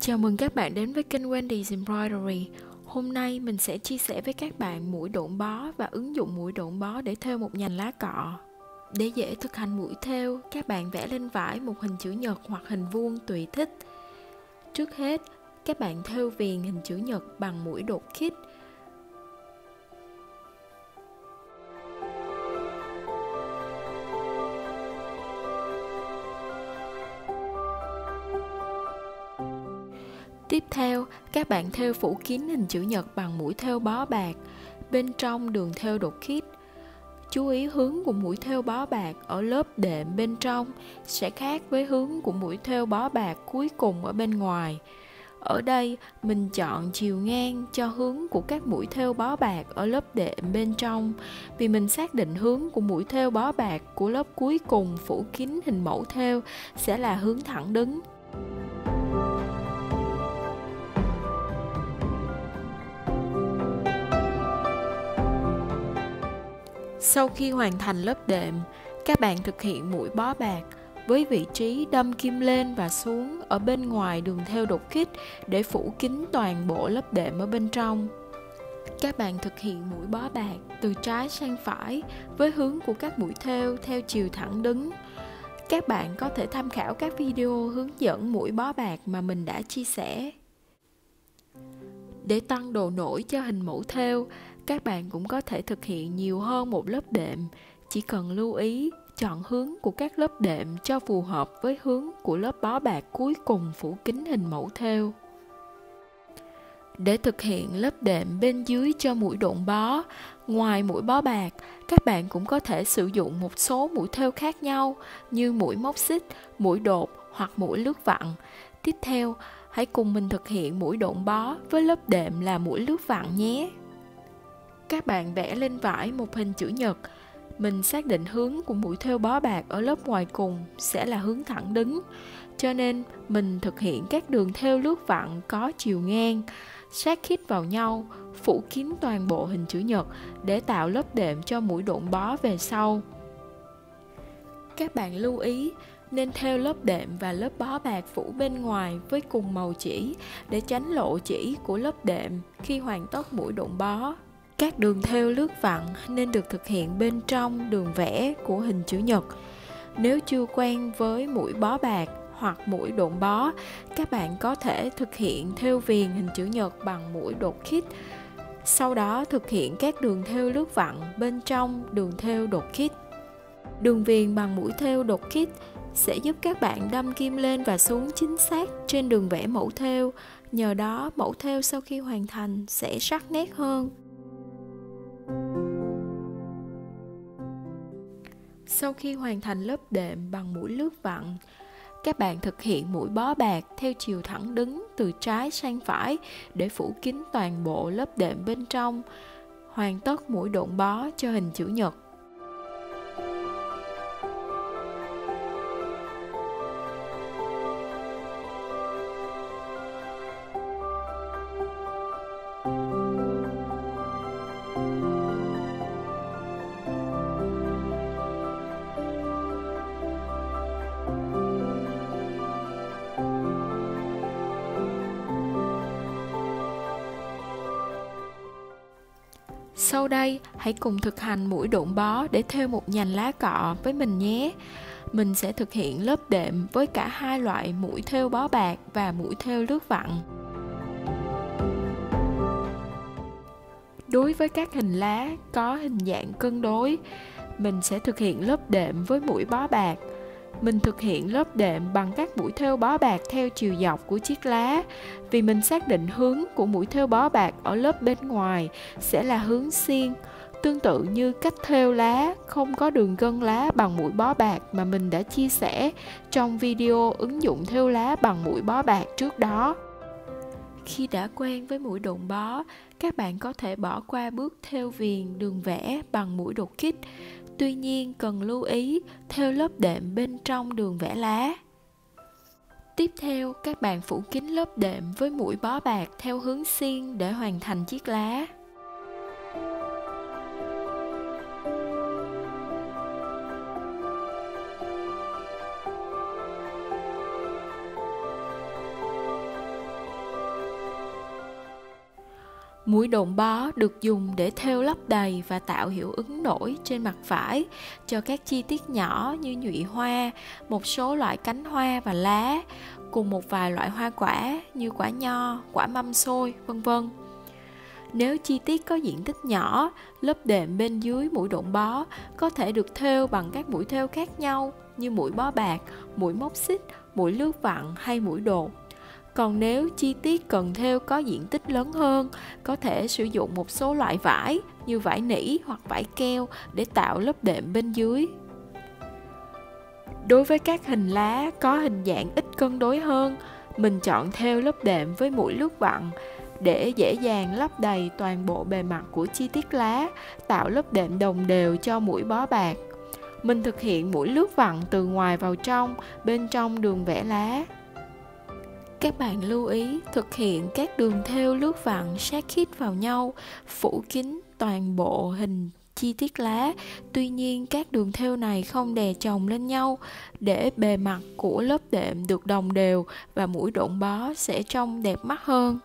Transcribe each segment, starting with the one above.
Chào mừng các bạn đến với kênh Wendy's Embroidery. Hôm nay mình sẽ chia sẻ với các bạn mũi độn bó và ứng dụng mũi độn bó để thêu một nhành lá cọ. Để dễ thực hành mũi thêu, các bạn vẽ lên vải một hình chữ nhật hoặc hình vuông tùy thích. Trước hết, các bạn thêu viền hình chữ nhật bằng mũi đột kích. Tiếp theo, các bạn thêu phủ kín hình chữ nhật bằng mũi thêu bó bạc, bên trong đường thêu đột kích. Chú ý hướng của mũi thêu bó bạc ở lớp đệm bên trong sẽ khác với hướng của mũi thêu bó bạc cuối cùng ở bên ngoài. Ở đây, mình chọn chiều ngang cho hướng của các mũi thêu bó bạc ở lớp đệm bên trong, vì mình xác định hướng của mũi thêu bó bạc của lớp cuối cùng phủ kín hình mẫu thêu sẽ là hướng thẳng đứng. Sau khi hoàn thành lớp đệm, các bạn thực hiện mũi bó bạc với vị trí đâm kim lên và xuống ở bên ngoài đường thêu đột kích để phủ kín toàn bộ lớp đệm ở bên trong. Các bạn thực hiện mũi bó bạc từ trái sang phải với hướng của các mũi thêu theo chiều thẳng đứng. Các bạn có thể tham khảo các video hướng dẫn mũi bó bạc mà mình đã chia sẻ. Để tăng độ nổi cho hình mẫu thêu, các bạn cũng có thể thực hiện nhiều hơn một lớp đệm, chỉ cần lưu ý chọn hướng của các lớp đệm cho phù hợp với hướng của lớp bó bạc cuối cùng phủ kín hình mẫu thêu. Để thực hiện lớp đệm bên dưới cho mũi độn bó, ngoài mũi bó bạc, các bạn cũng có thể sử dụng một số mũi thêu khác nhau như mũi móc xích, mũi đột hoặc mũi lướt vặn. Tiếp theo, hãy cùng mình thực hiện mũi độn bó với lớp đệm là mũi lướt vặn nhé. Các bạn vẽ lên vải một hình chữ nhật. Mình xác định hướng của mũi thêu bó bạc ở lớp ngoài cùng sẽ là hướng thẳng đứng, cho nên mình thực hiện các đường thêu lướt vặn có chiều ngang, sát khít vào nhau, phủ kín toàn bộ hình chữ nhật để tạo lớp đệm cho mũi độn bó về sau. Các bạn lưu ý nên thêu lớp đệm và lớp bó bạc phủ bên ngoài với cùng màu chỉ để tránh lộ chỉ của lớp đệm khi hoàn tất mũi độn bó. Các đường thêu lướt vặn nên được thực hiện bên trong đường vẽ của hình chữ nhật. Nếu chưa quen với mũi bó bạc hoặc mũi độn bó, các bạn có thể thực hiện thêu viền hình chữ nhật bằng mũi đột kích. Sau đó thực hiện các đường thêu lướt vặn bên trong đường thêu đột kích. Đường viền bằng mũi thêu đột kích sẽ giúp các bạn đâm kim lên và xuống chính xác trên đường vẽ mẫu thêu. Nhờ đó, mẫu thêu sau khi hoàn thành sẽ sắc nét hơn. Sau khi hoàn thành lớp đệm bằng mũi lướt vặn, các bạn thực hiện mũi bó bạc theo chiều thẳng đứng từ trái sang phải để phủ kín toàn bộ lớp đệm bên trong, hoàn tất mũi độn bó cho hình chữ nhật. Sau đây, hãy cùng thực hành mũi độn bó để thêu một nhành lá cọ với mình nhé. Mình sẽ thực hiện lớp đệm với cả hai loại mũi thêu bó bạc và mũi thêu lướt vặn. Đối với các hình lá có hình dạng cân đối, mình sẽ thực hiện lớp đệm với mũi bó bạc. Mình thực hiện lớp đệm bằng các mũi thêu bó bạc theo chiều dọc của chiếc lá, vì mình xác định hướng của mũi thêu bó bạc ở lớp bên ngoài sẽ là hướng xiên, tương tự như cách thêu lá không có đường gân lá bằng mũi bó bạc mà mình đã chia sẻ trong video ứng dụng thêu lá bằng mũi bó bạc trước đó. Khi đã quen với mũi độn bó, các bạn có thể bỏ qua bước thêu viền đường vẽ bằng mũi đột kích. Tuy nhiên, cần lưu ý thêu lớp đệm bên trong đường vẽ lá. Tiếp theo, các bạn phủ kín lớp đệm với mũi bó bạc theo hướng xiên để hoàn thành chiếc lá. Mũi độn bó được dùng để thêu lấp đầy và tạo hiệu ứng nổi trên mặt vải cho các chi tiết nhỏ như nhụy hoa, một số loại cánh hoa và lá, cùng một vài loại hoa quả như quả nho, quả mâm xôi, vân vân. Nếu chi tiết có diện tích nhỏ, lớp đệm bên dưới mũi độn bó có thể được thêu bằng các mũi thêu khác nhau như mũi bó bạc, mũi móc xích, mũi lướt vặn hay mũi đột. Còn nếu chi tiết cần thêu có diện tích lớn hơn, có thể sử dụng một số loại vải như vải nỉ hoặc vải keo để tạo lớp đệm bên dưới. Đối với các hình lá có hình dạng ít cân đối hơn, mình chọn thêu lớp đệm với mũi lướt vặn để dễ dàng lấp đầy toàn bộ bề mặt của chi tiết lá, tạo lớp đệm đồng đều cho mũi bó bạc. Mình thực hiện mũi lướt vặn từ ngoài vào trong, bên trong đường vẽ lá. Các bạn lưu ý thực hiện các đường thêu lướt vặn sát khít vào nhau, phủ kín toàn bộ hình chi tiết lá. Tuy nhiên các đường thêu này không đè chồng lên nhau để bề mặt của lớp đệm được đồng đều và mũi độn bó sẽ trông đẹp mắt hơn.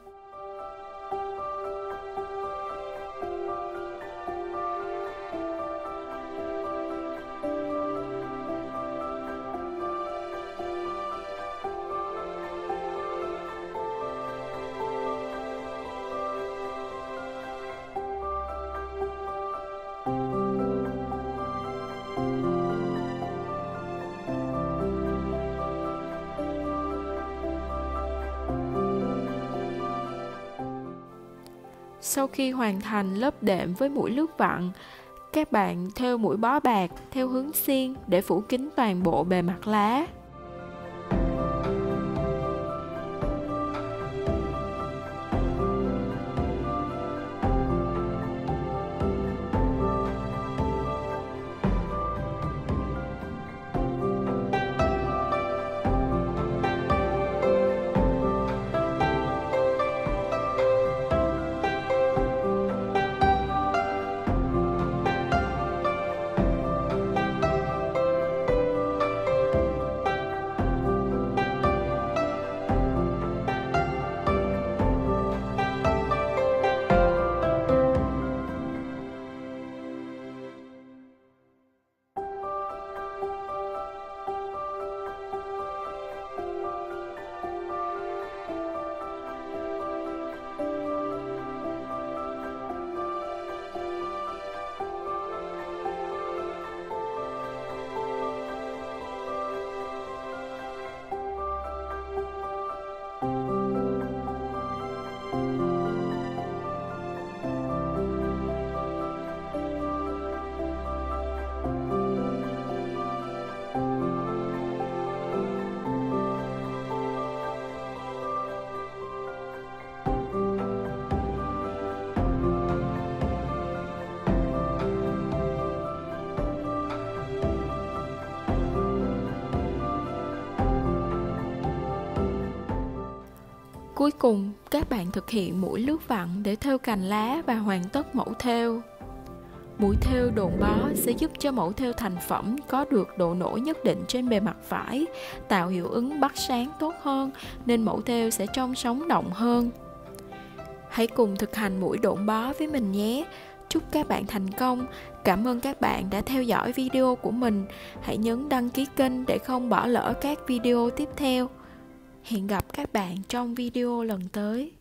Sau khi hoàn thành lớp đệm với mũi lướt vặn, các bạn thêu mũi bó bạc theo hướng xiên để phủ kín toàn bộ bề mặt lá. Cuối cùng, các bạn thực hiện mũi lướt vặn để thêu cành lá và hoàn tất mẫu thêu. Mũi thêu độn bó sẽ giúp cho mẫu thêu thành phẩm có được độ nổi nhất định trên bề mặt vải, tạo hiệu ứng bắt sáng tốt hơn nên mẫu thêu sẽ trông sống động hơn. Hãy cùng thực hành mũi độn bó với mình nhé. Chúc các bạn thành công. Cảm ơn các bạn đã theo dõi video của mình. Hãy nhấn đăng ký kênh để không bỏ lỡ các video tiếp theo. Hẹn gặp các bạn trong video lần tới.